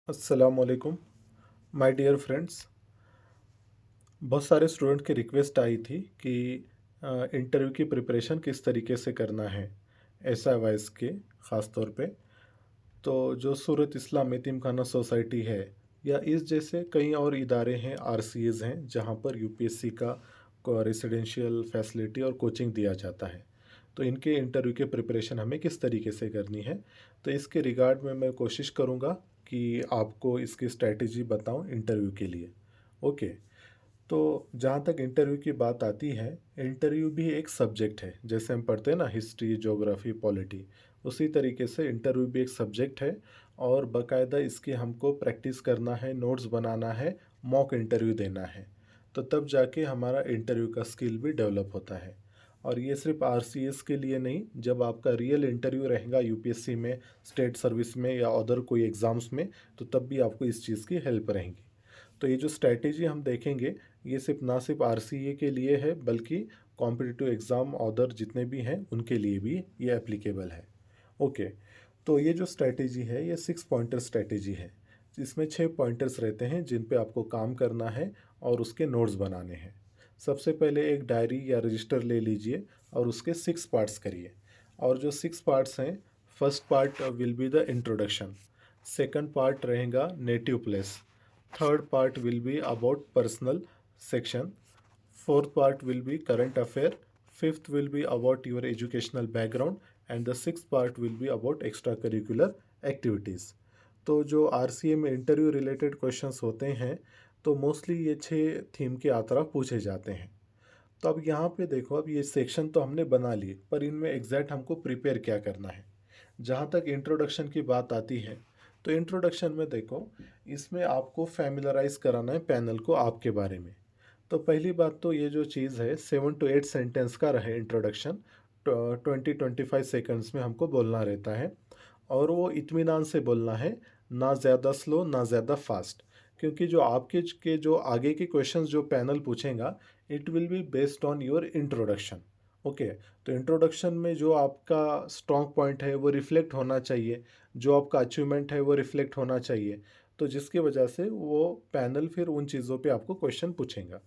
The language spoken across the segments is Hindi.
अस्सलामुअलैकुम माय डियर फ्रेंड्स। बहुत सारे स्टूडेंट की रिक्वेस्ट आई थी कि इंटरव्यू की प्रिपरेशन किस तरीके से करना है ऐसा वाइस के ख़ास तौर पे। तो जो सूरत इस्लाम यतीम खाना सोसाइटी है या इस जैसे कई और इदारे हैं, आरसीएज हैं, जहाँ पर यूपीएससी का रेसिडेंशियल फैसिलिटी और कोचिंग दिया जाता है। तो इनके इंटरव्यू के प्रिपरेशन हमें किस तरीके से करनी है, तो इसके रिगार्ड में मैं कोशिश करूँगा कि आपको इसकी स्ट्रैटेजी बताऊँ इंटरव्यू के लिए। ओके। तो जहाँ तक इंटरव्यू की बात आती है, इंटरव्यू भी एक सब्जेक्ट है। जैसे हम पढ़ते हैं ना हिस्ट्री, ज्योग्राफी, पॉलिटी, उसी तरीके से इंटरव्यू भी एक सब्जेक्ट है। और बाकायदा इसकी हमको प्रैक्टिस करना है, नोट्स बनाना है, मॉक इंटरव्यू देना है। तो तब जाके हमारा इंटरव्यू का स्किल भी डेवलप होता है। और ये सिर्फ आरसीएस के लिए नहीं, जब आपका रियल इंटरव्यू रहेगा यूपीएससी में, स्टेट सर्विस में या अदर कोई एग्ज़ाम्स में, तो तब भी आपको इस चीज़ की हेल्प रहेंगी। तो ये जो स्ट्रैटेजी हम देखेंगे, ये सिर्फ ना सिर्फ आरसीए के लिए है, बल्कि कॉम्पिटिटिव एग्ज़ाम अदर जितने भी हैं उनके लिए भी ये एप्लीकेबल है। ओके। तो ये जो स्ट्रैटेजी है ये 6 पॉइंटर स्ट्रैटेजी है। इसमें 6 पॉइंटर्स रहते हैं जिन पे आपको काम करना है और उसके नोट्स बनाने हैं। सबसे पहले एक डायरी या रजिस्टर ले लीजिए और उसके 6 पार्ट्स करिए। और जो 6 पार्ट्स हैं, first part will be the introduction, second part रहेगा native place, third part will be about personal section, fourth part will be current affair, fifth will be about your educational background, and the sixth part will be about extracurricular activities. तो जो आरसीए में इंटरव्यू रिलेटेड क्वेश्चंस होते हैं, तो मोस्टली ये 6 थीम के आतरा पूछे जाते हैं। तो अब यहाँ पे देखो, अब ये सेक्शन तो हमने बना लिए, पर इनमें एग्जैक्ट हमको प्रिपेयर क्या करना है। जहाँ तक इंट्रोडक्शन की बात आती है, तो इंट्रोडक्शन में देखो, इसमें आपको फैमिलराइज कराना है पैनल को आपके बारे में। तो पहली बात तो ये जो चीज़ है, 7 to 8 सेंटेंस का रहे इंट्रोडक्शन, 20-25 सेकंड्स में हमको बोलना रहता है। और वो इत्मीनान से बोलना है, ना ज़्यादा स्लो ना ज़्यादा फास्ट। क्योंकि जो आपके के जो आगे के क्वेश्चंस जो पैनल पूछेगा, it will be based on your introduction. Okay. तो इंट्रोडक्शन में जो आपका स्ट्रॉन्ग पॉइंट है वो रिफ्लेक्ट होना चाहिए, जो आपका अचीवमेंट है वो रिफ्लेक्ट होना चाहिए। तो जिसकी वजह से वो पैनल फिर उन चीज़ों पे आपको क्वेश्चन पूछेगा।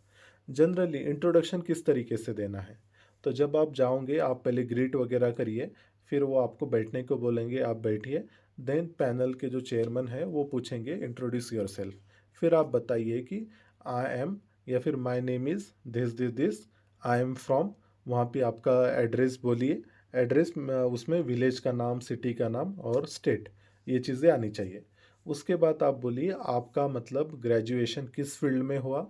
जनरली इंट्रोडक्शन किस तरीके से देना है, तो जब आप जाओगे, आप पहले ग्रीट वगैरह करिए, फिर वो आपको बैठने को बोलेंगे, आप बैठिए। देन पैनल के जो चेयरमैन है वो पूछेंगे इंट्रोड्यूस योर सेल्फ। फिर आप बताइए कि आई एम, या फिर my name is this this this, I am from, वहाँ पे आपका एड्रेस बोलिए। एड्रेस उसमें विलेज का नाम, सिटी का नाम और स्टेट, ये चीज़ें आनी चाहिए। उसके बाद आप बोलिए आपका मतलब ग्रेजुएशन किस फील्ड में हुआ,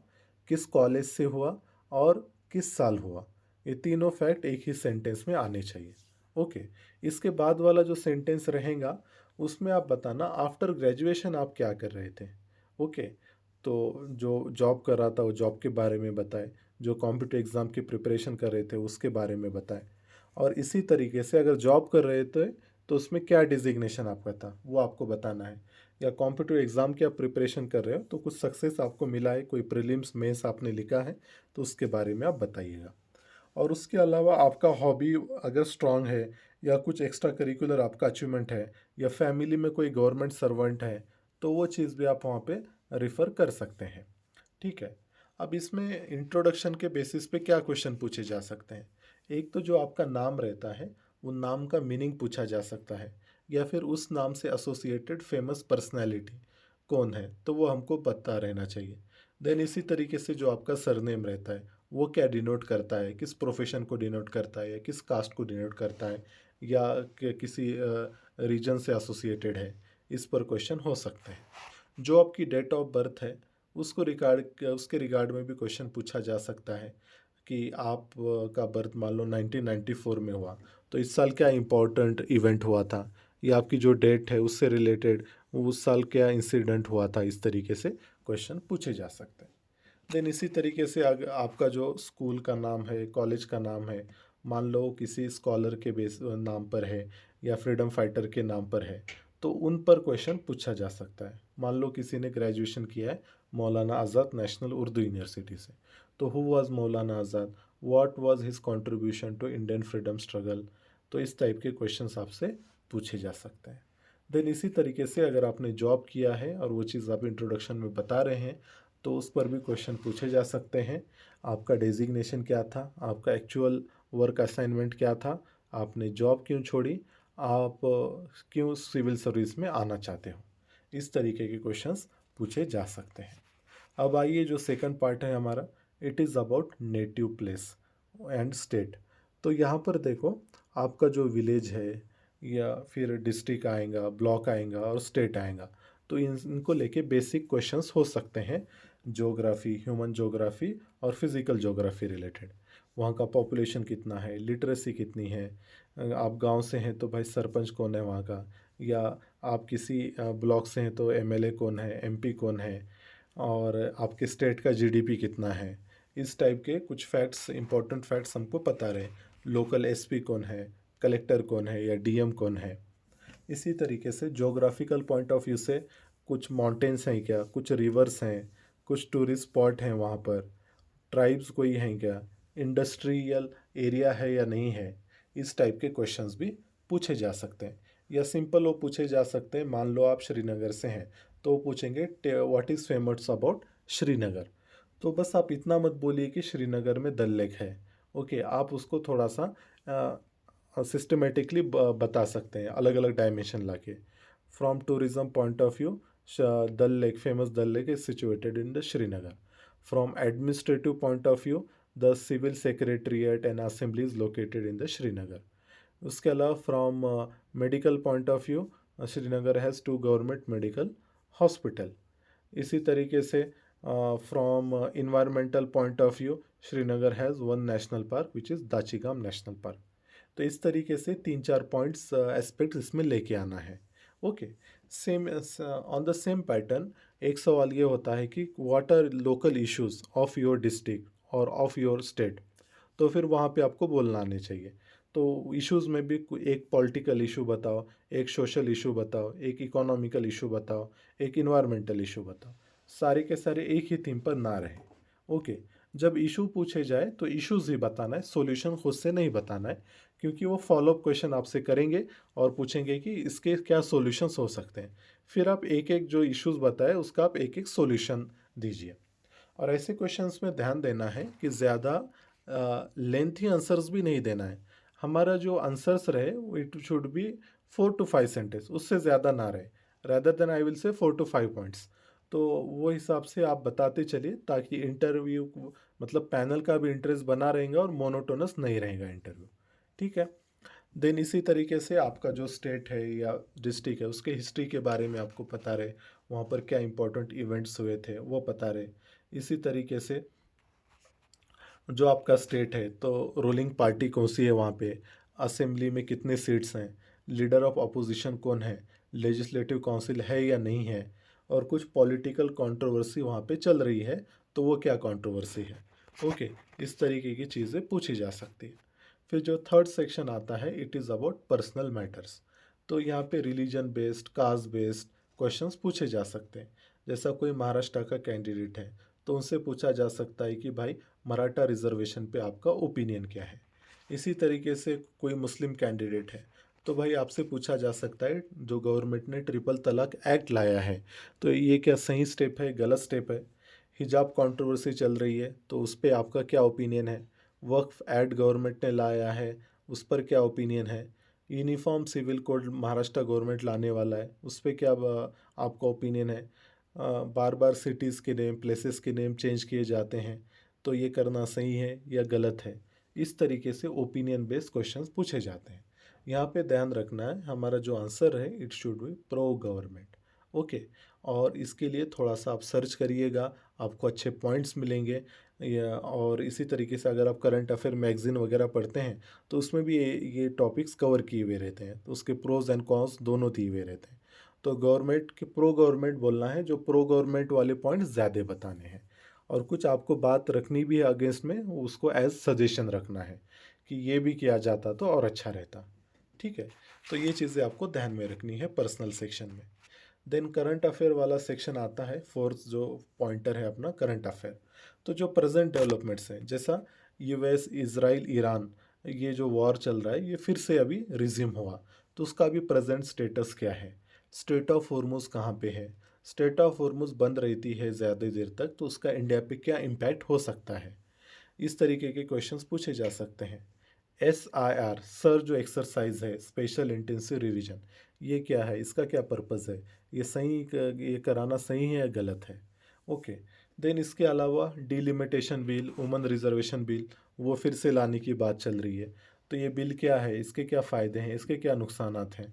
किस कॉलेज से हुआ और किस साल हुआ। ये तीनों फैक्ट एक ही सेंटेंस में आने चाहिए। ओके। इसके बाद वाला जो सेंटेंस रहेगा, उसमें आप बताना आफ्टर ग्रेजुएशन आप क्या कर रहे थे। ओके। तो जो जॉब कर रहा था वो जॉब के बारे में बताए, जो कॉम्पिटिटिव एग्ज़ाम की प्रिपरेशन कर रहे थे उसके बारे में बताए। और इसी तरीके से अगर जॉब कर रहे थे तो उसमें क्या डिजिग्नेशन आपका था वो आपको बताना है। या कॉम्पिटिटिव एग्ज़ाम की आप प्रिपरेशन कर रहे हो तो कुछ सक्सेस आपको मिला है, कोई प्रीलिम्स मेंस आपने लिखा है, तो उसके बारे में आप बताइएगा। और उसके अलावा आपका हॉबी अगर स्ट्रांग है, या कुछ एक्स्ट्रा करिकुलर आपका अचीवमेंट है, या फैमिली में कोई गवर्नमेंट सर्वेंट है, तो वो चीज़ भी आप वहाँ पे रिफ़र कर सकते हैं। ठीक है। अब इसमें इंट्रोडक्शन के बेसिस पे क्या क्वेश्चन पूछे जा सकते हैं। एक तो जो आपका नाम रहता है, वो नाम का मीनिंग पूछा जा सकता है, या फिर उस नाम से एसोसिएटेड फेमस पर्सनैलिटी कौन है, तो वो हमको पता रहना चाहिए। देन इसी तरीके से जो आपका सरनेम रहता है, वो क्या डिनोट करता है, किस प्रोफेशन को डिनोट करता है, या किस कास्ट को डिनोट करता है, या किसी रीजन से एसोसिएटेड है, इस पर क्वेश्चन हो सकते हैं। जो आपकी डेट ऑफ बर्थ है, उसके रिगार्ड में भी क्वेश्चन पूछा जा सकता है कि आप का बर्थ मान लो 1994 में हुआ, तो इस साल क्या इम्पोर्टेंट इवेंट हुआ था, या आपकी जो डेट है उससे रिलेटेड उस साल क्या इंसिडेंट हुआ था। इस तरीके से क्वेश्चन पूछे जा सकते हैं। देन इसी तरीके से आपका जो स्कूल का नाम है, कॉलेज का नाम है, मान लो किसी स्कॉलर के बेस नाम पर है, या फ्रीडम फाइटर के नाम पर है, तो उन पर क्वेश्चन पूछा जा सकता है। मान लो किसी ने ग्रेजुएशन किया है मौलाना आज़ाद नेशनल उर्दू यूनिवर्सिटी से, तो who was Maulana Azad, what was his contribution to Indian freedom struggle. तो इस टाइप के क्वेश्चंस आपसे पूछे जा सकते हैं। देन इसी तरीके से अगर आपने जॉब किया है और वो चीज़ आप इंट्रोडक्शन में बता रहे हैं, तो उस पर भी क्वेश्चन पूछे जा सकते हैं। आपका डेजिग्नेशन क्या था, आपका एक्चुअल वर्क असाइनमेंट क्या था, आपने जॉब क्यों छोड़ी, आप क्यों सिविल सर्विस में आना चाहते हो, इस तरीके के क्वेश्चंस पूछे जा सकते हैं। अब आइए जो सेकंड पार्ट है हमारा, it is about native place and state. तो यहाँ पर देखो, आपका जो विलेज है या फिर डिस्ट्रिक्ट आएगा, ब्लॉक आएगा और स्टेट आएगा, तो इनको लेके बेसिक क्वेश्चंस हो सकते हैं, ज्योग्राफी, ह्यूमन ज्योग्राफी और फिज़िकल ज्योग्राफी रिलेटेड। वहाँ का पॉपुलेशन कितना है, लिटरेसी कितनी है, आप गांव से हैं तो भाई सरपंच कौन है वहाँ का, या आप किसी ब्लॉक से हैं तो एमएलए कौन है, एमपी कौन है, और आपके स्टेट का जीडीपी कितना है। इस टाइप के कुछ फैक्ट्स, इंपॉर्टेंट फैक्ट्स हमको पता रहे। लोकल एसपी कौन है, कलेक्टर कौन है या डीएम कौन है। इसी तरीके से ज्योग्राफिकल पॉइंट ऑफ व्यू से कुछ माउंटेन्स हैं क्या, कुछ रिवर्स हैं, कुछ टूरिस्ट स्पॉट हैं वहाँ पर, ट्राइब्स कोई हैं क्या, इंडस्ट्रियल एरिया है या नहीं है। इस टाइप के क्वेश्चंस भी पूछे जा सकते हैं। या सिंपल वो पूछे जा सकते हैं, मान लो आप श्रीनगर से हैं तो वो पूछेंगे what is famous about Srinagar. तो बस आप इतना मत बोलिए कि श्रीनगर में डल लेक है। ओके, आप उसको थोड़ा सा सिस्टमेटिकली बता सकते हैं, अलग अलग डायमेंशन लाके। From tourism point of view, Dal lake, famous Dal lake is situated in the Srinagar. From administrative point of view, the civil secretariat and assembly is located in the Srinagar. उसके अलावा from medical point of view, Srinagar has 2 government medical hospital. इसी तरीके से from environmental point of view, Srinagar has 1 national park which is Dachigam national park. तो इस तरीके से 3-4 पॉइंट्स एस्पेक्ट इसमें लेके आना है। Okay, same on the same pattern एक सवाल ये होता है कि what are local issues of your district और ऑफ योर स्टेट। तो फिर वहाँ पे आपको बोलना आने चाहिए। तो इश्यूज़ में भी एक पॉलिटिकल इशू बताओ, एक सोशल इशू बताओ, एक इकोनॉमिकल इशू बताओ, एक इन्वायरमेंटल इशू बताओ। सारे के सारे एक ही थीम पर ना रहे। ओके, जब इशू पूछे जाए तो इश्यूज़ ही बताना है, सॉल्यूशन खुद से नहीं बताना है, क्योंकि वो फॉलोअप क्वेश्चन आपसे करेंगे और पूछेंगे कि इसके क्या सॉल्यूशंस हो सकते हैं। फिर आप एक एक जो इश्यूज़ बताए उसका आप एक एक सॉल्यूशन दीजिए। और ऐसे क्वेश्चंस में ध्यान देना है कि ज़्यादा लेंथी आंसर्स भी नहीं देना है। हमारा जो आंसर्स रहे वो it should be 4 to 5 sentence, उससे ज़्यादा ना रहे। Rather then I will say 4 to 5 points. तो वो हिसाब से आप बताते चलिए, ताकि इंटरव्यू मतलब पैनल का भी इंटरेस्ट बना रहेगा और मोनोटोनस नहीं रहेगा इंटरव्यू। ठीक है। देन इसी तरीके से आपका जो स्टेट है या डिस्ट्रिक्ट है उसके हिस्ट्री के बारे में आपको पता रहे, वहाँ पर क्या इंपॉर्टेंट इवेंट्स हुए थे वो पता रहे। इसी तरीके से जो आपका स्टेट है तो रूलिंग पार्टी कौन सी है वहाँ पे, असेंबली में कितने सीट्स हैं, लीडर ऑफ अपोजिशन कौन है, लेजिस्लेटिव काउंसिल है या नहीं है, और कुछ पॉलिटिकल कंट्रोवर्सी वहाँ पे चल रही है तो वो क्या कंट्रोवर्सी है। ओके, इस तरीके की चीज़ें पूछी जा सकती है। फिर जो थर्ड सेक्शन आता है, it is about personal matters. तो यहाँ पे religion based, caste based questions पूछे जा सकते हैं। जैसा कोई महाराष्ट्र का कैंडिडेट है तो उनसे पूछा जा सकता है कि भाई मराठा रिजर्वेशन पे आपका ओपिनियन क्या है। इसी तरीके से कोई मुस्लिम कैंडिडेट है तो भाई आपसे पूछा जा सकता है, जो गवर्नमेंट ने ट्रिपल तलाक एक्ट लाया है तो ये क्या सही स्टेप है, गलत स्टेप है। हिजाब कंट्रोवर्सी चल रही है तो उस पर आपका क्या ओपिनियन है। वक्फ एक्ट गवर्नमेंट ने लाया है, उस पर क्या ओपिनियन है। Uniform civil code Maharashtra government लाने वाला है, उस पर क्या आपका ओपिनियन है। बार बार सिटीज़ के नेम, प्लेसेस के नेम चेंज किए जाते हैं तो ये करना सही है या गलत है। इस तरीके से ओपिनियन बेस्ड क्वेश्चंस पूछे जाते हैं। यहाँ पे ध्यान रखना है, हमारा जो आंसर है it should be pro government. Okay, और इसके लिए थोड़ा सा आप सर्च करिएगा, आपको अच्छे पॉइंट्स मिलेंगे। या और इसी तरीके से अगर आप करंट अफेयर मैगज़ीन वगैरह पढ़ते हैं तो उसमें भी ये टॉपिक्स कवर किए हुए रहते हैं, तो उसके प्रोज एंड कॉन्स दोनों दिए हुए रहते हैं। तो गवर्नमेंट के प्रो गवर्नमेंट बोलना है, जो प्रो गवर्नमेंट वाले पॉइंट्स ज़्यादा बताने हैं। और कुछ आपको बात रखनी भी है अगेंस्ट में, उसको एज सजेशन रखना है कि ये भी किया जाता तो और अच्छा रहता। ठीक है, तो ये चीज़ें आपको ध्यान में रखनी है पर्सनल सेक्शन में। देन करंट अफेयर वाला सेक्शन आता है, फोर्थ जो पॉइंटर है अपना करंट अफेयर। तो जो प्रेजेंट डेवलपमेंट्स हैं, जैसा यूएस, इजराइल, ईरान, ये जो वॉर चल रहा है ये फिर से अभी रिज्यूम हुआ, तो उसका अभी प्रेजेंट स्टेटस क्या है। स्ट्रेट ऑफ हॉर्मुज कहाँ पे है, स्ट्रेट ऑफ हॉर्मुज बंद रहती है ज़्यादा देर तक तो उसका इंडिया पे क्या इम्पैक्ट हो सकता है। इस तरीके के क्वेश्चंस पूछे जा सकते हैं। SIR सर जो एक्सरसाइज है, स्पेशल इंटेंसिव रिवीजन, ये क्या है, इसका क्या पर्पज़ है, ये कराना सही है या गलत है। ओके। देन इसके अलावा delimitation bill, woman reservation bill, वो फिर से लाने की बात चल रही है। तो ये बिल क्या है, इसके क्या फ़ायदे हैं, इसके क्या नुकसानात हैं।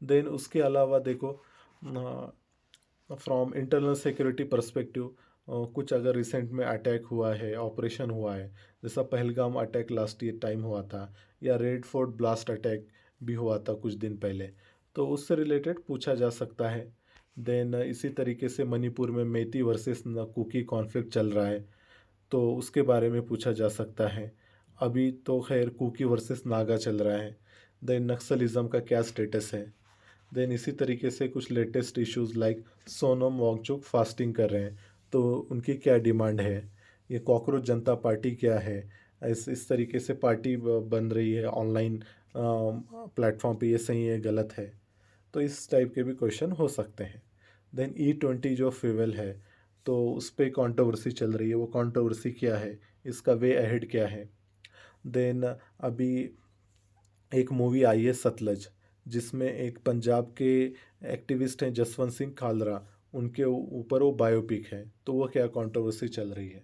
देन उसके अलावा देखो, फ्रॉम इंटरनल सिक्योरिटी पर्सपेक्टिव, कुछ अगर रिसेंट में अटैक हुआ है, ऑपरेशन हुआ है, जैसा Pahalgam attack last year time हुआ था, या रेड फोर्ट ब्लास्ट अटैक भी हुआ था कुछ दिन पहले, तो उससे रिलेटेड पूछा जा सकता है। देन इसी तरीके से मणिपुर में मेती वर्सेस कुकी कॉन्फ्लिक्ट चल रहा है, तो उसके बारे में पूछा जा सकता है। अभी तो खैर कुकी वर्सेस नागा चल रहा है। देन नक्सलिज्म का क्या स्टेटस है। देन इसी तरीके से कुछ latest issues like Sonam Wangchuk fasting कर रहे हैं, तो उनकी क्या डिमांड है। ये कॉकरोच जनता पार्टी क्या है, इस तरीके से पार्टी बन रही है ऑनलाइन प्लेटफॉर्म पे, ये सही है गलत है। तो इस टाइप के भी क्वेश्चन हो सकते हैं। देन E20 जो फ्यूल है, तो उस पर कंट्रोवर्सी चल रही है, वो कंट्रोवर्सी क्या है, इसका वे अहेड क्या है। देन अभी एक मूवी आई है सतलज, जिसमें एक पंजाब के एक्टिविस्ट हैं जसवंत सिंह खालरा, उनके ऊपर वो बायोपिक है, तो वो क्या कंट्रोवर्सी चल रही है।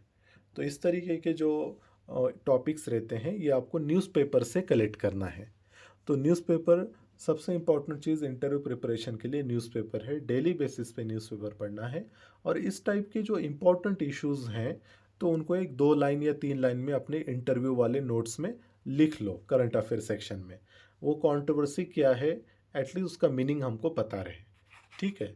तो इस तरीके के जो टॉपिक्स रहते हैं ये आपको न्यूज़पेपर से कलेक्ट करना है। तो न्यूज़पेपर सबसे इम्पॉर्टेंट चीज़ इंटरव्यू प्रिपरेशन के लिए न्यूज़पेपर है, डेली बेसिस पे न्यूज़पेपर पढ़ना है। और इस टाइप के जो इम्पॉर्टेंट इश्यूज़ हैं, तो उनको एक 2 लाइन या 3 लाइन में अपने इंटरव्यू वाले नोट्स में लिख लो, करंट अफेयर सेक्शन में। वो कंट्रोवर्सी क्या है, एटलीस्ट उसका मीनिंग हमको पता रहे। ठीक है,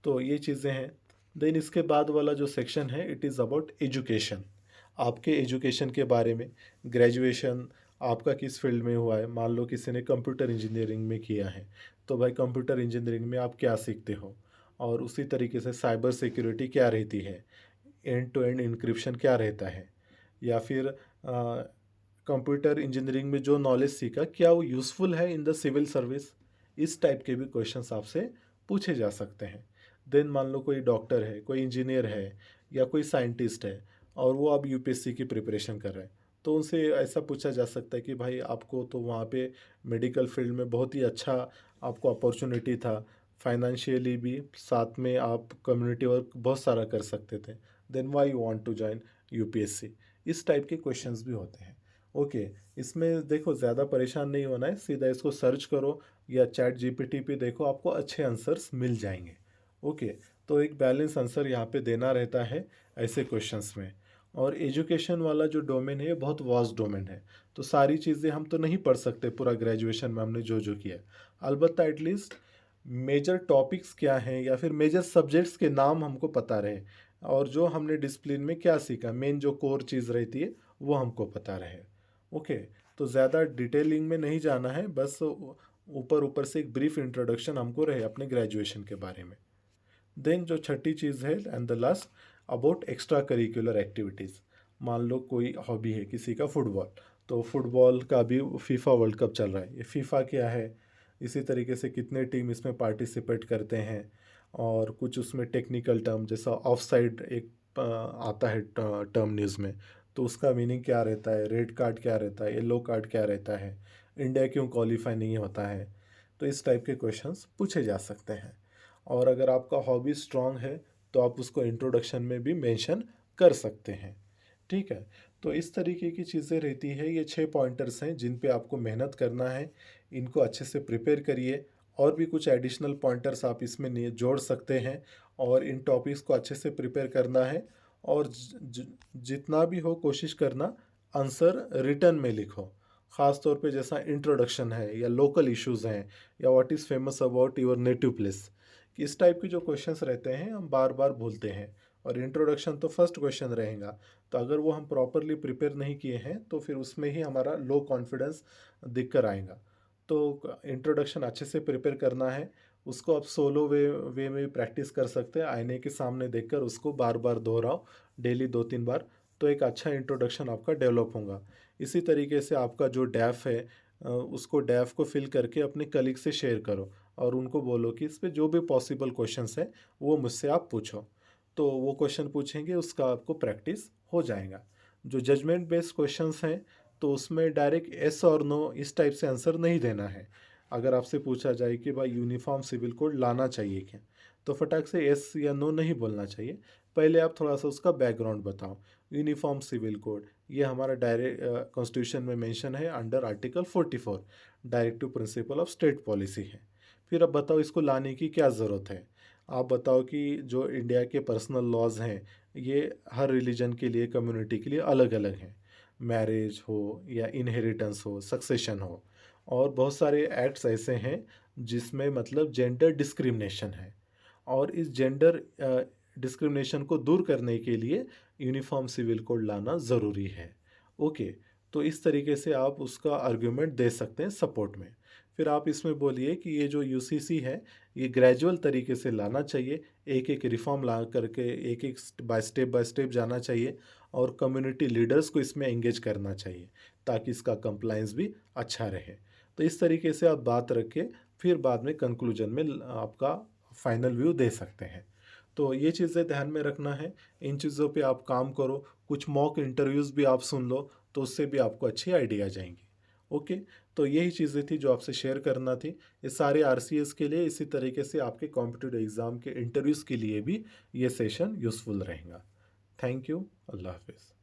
तो ये चीज़ें हैं। देन इसके बाद वाला जो सेक्शन है, इट इज़ अबाउट एजुकेशन। आपके एजुकेशन के बारे में, ग्रेजुएशन आपका किस फील्ड में हुआ है। मान लो किसी ने कंप्यूटर इंजीनियरिंग में किया है, तो भाई कंप्यूटर इंजीनियरिंग में आप क्या सीखते हो। और उसी तरीके से साइबर सिक्योरिटी क्या रहती है, एंड टू एंड इंक्रिप्शन क्या रहता है, या फिर कंप्यूटर इंजीनियरिंग में जो नॉलेज सीखा क्या वो यूज़फुल है इन द सिविल सर्विस। इस टाइप के भी क्वेश्चंस आपसे पूछे जा सकते हैं। देन मान लो कोई डॉक्टर है, कोई इंजीनियर है, या कोई साइंटिस्ट है, और वो अब यूपीएससी की प्रिपरेशन कर रहे हैं, तो उनसे ऐसा पूछा जा सकता है कि भाई आपको तो वहाँ पे मेडिकल फील्ड में बहुत ही अच्छा आपको अपॉर्चुनिटी था, फाइनेंशियली भी, साथ में आप कम्युनिटी वर्क बहुत सारा कर सकते थे, then why you want to join UPSC. इस टाइप के क्वेश्चंस भी होते हैं। ओके, इसमें देखो ज़्यादा परेशान नहीं होना है, सीधा इसको सर्च करो या चैट जीपीटी पे देखो, आपको अच्छे आंसर्स मिल जाएंगे। ओके, तो एक बैलेंस आंसर यहाँ पे देना रहता है ऐसे क्वेश्चंस में। और एजुकेशन वाला जो डोमेन है ये बहुत वास्ट डोमेन है, तो सारी चीज़ें हम तो नहीं पढ़ सकते पूरा ग्रेजुएशन में हमने जो जो किया। अलबत्ता एटलीस्ट मेजर टॉपिक्स क्या हैं या फिर मेजर सब्जेक्ट्स के नाम हमको पता रहे, और जो हमने डिसिप्लिन में क्या सीखा, मेन जो कोर चीज़ रहती है वो हमको पता रहे। ओके, तो ज़्यादा डिटेलिंग में नहीं जाना है, बस ऊपर ऊपर से एक ब्रीफ इंट्रोडक्शन हमको रहे अपने ग्रेजुएशन के बारे में। देन जो छठी चीज़ है and the last, about extra curricular activities. मान लो कोई हॉबी है किसी का फुटबॉल, तो फुटबॉल का भी फीफा वर्ल्ड कप चल रहा है, ये फीफा क्या है, इसी तरीके से कितने टीम इसमें पार्टिसिपेट करते हैं, और कुछ उसमें टेक्निकल टर्म जैसा ऑफ साइड एक आता है टर्म न्यूज़ में, तो उसका मीनिंग क्या रहता है, रेड कार्ड क्या रहता है, येलो कार्ड क्या रहता है, इंडिया क्यों क्वालिफाई नहीं होता है। तो इस टाइप के क्वेश्चंस पूछे जा सकते हैं। और अगर आपका हॉबी स्ट्रांग है तो आप उसको इंट्रोडक्शन में भी मेंशन कर सकते हैं। ठीक है, तो इस तरीके की चीज़ें रहती है। ये 6 पॉइंटर्स हैं जिन पे आपको मेहनत करना है, इनको अच्छे से प्रिपेयर करिए। और भी कुछ एडिशनल पॉइंटर्स आप इसमें जोड़ सकते हैं, और इन टॉपिक्स को अच्छे से प्रिपेयर करना है। और जितना भी हो कोशिश करना आंसर रिटर्न में लिखो। ख़ास तौर पे जैसा इंट्रोडक्शन है, या लोकल इश्यूज़ हैं, या what is famous about your native place, कि इस टाइप के जो क्वेश्चंस रहते हैं हम बार बार भूलते हैं। और इंट्रोडक्शन तो फर्स्ट क्वेश्चन रहेगा, तो अगर वो हम प्रॉपरली प्रिपेयर नहीं किए हैं तो फिर उसमें ही हमारा लो कॉन्फिडेंस दिख कर आएगा। तो इंट्रोडक्शन अच्छे से प्रिपेयर करना है। उसको आप सोलो वे में प्रैक्टिस कर सकते हैं, आईने के सामने देखकर उसको बार बार दोहराओ, डेली 2-3 बार, तो एक अच्छा इंट्रोडक्शन आपका डेवलप होगा। इसी तरीके से आपका जो डैफ है, उसको डैफ को फिल करके अपने कलीग से शेयर करो। और उनको बोलो कि इस पे जो भी पॉसिबल क्वेश्चंस है वो मुझसे आप पूछो। तो वो क्वेश्चन पूछेंगे, उसका आपको प्रैक्टिस हो जाएगा। जो जजमेंट बेस्ड क्वेश्चंस हैं तो उसमें डायरेक्ट येस और नो इस टाइप से आंसर नहीं देना है। अगर आपसे पूछा जाए कि भाई यूनिफॉर्म सिविल कोड लाना चाहिए क्या, तो फटाक से येस या नो नहीं बोलना चाहिए। पहले आप थोड़ा सा उसका बैकग्राउंड बताओ। यूनिफॉर्म सिविल कोड ये हमारा डायरेक्ट कॉन्स्टिट्यूशन में मेंशन है under article 44, directive principle of state policy है। फिर अब बताओ इसको लाने की क्या ज़रूरत है। आप बताओ कि जो इंडिया के पर्सनल लॉज हैं ये हर रिलीजन के लिए, कम्युनिटी के लिए अलग अलग हैं। मैरिज हो या इनहेरिटेंस हो, सक्सेशन हो, और बहुत सारे एक्ट्स ऐसे हैं जिसमें मतलब जेंडर डिस्क्रिमिनेशन है। और इस जेंडर डिस्क्रिमिनेशन को दूर करने के लिए यूनिफॉर्म सिविल कोड लाना ज़रूरी है। ओके, तो इस तरीके से आप उसका आर्ग्यूमेंट दे सकते हैं सपोर्ट में। फिर आप इसमें बोलिए कि ये जो यूसीसी है ये ग्रेजुअल तरीके से लाना चाहिए, एक एक रिफॉर्म ला करके एक एक बाय स्टेप जाना चाहिए, और कम्युनिटी लीडर्स को इसमें एंगेज करना चाहिए ताकि इसका कंप्लायंस भी अच्छा रहे। तो इस तरीके से आप बात रख के फिर बाद में कंक्लूजन में आपका फाइनल व्यू दे सकते हैं। तो ये चीज़ें ध्यान में रखना है, इन चीज़ों पे आप काम करो, कुछ मॉक इंटरव्यूज़ भी आप सुन लो, तो उससे भी आपको अच्छी आइडिया आ जाएंगी। ओके, तो यही चीज़ें थी जो आपसे शेयर करना थी। ये सारे आरसीएस के लिए, इसी तरीके से आपके कॉम्पिटिटिव एग्ज़ाम के इंटरव्यूज़ के लिए भी ये सेशन यूज़फुल रहेगा। Thank you. अल्लाह हाफिज़।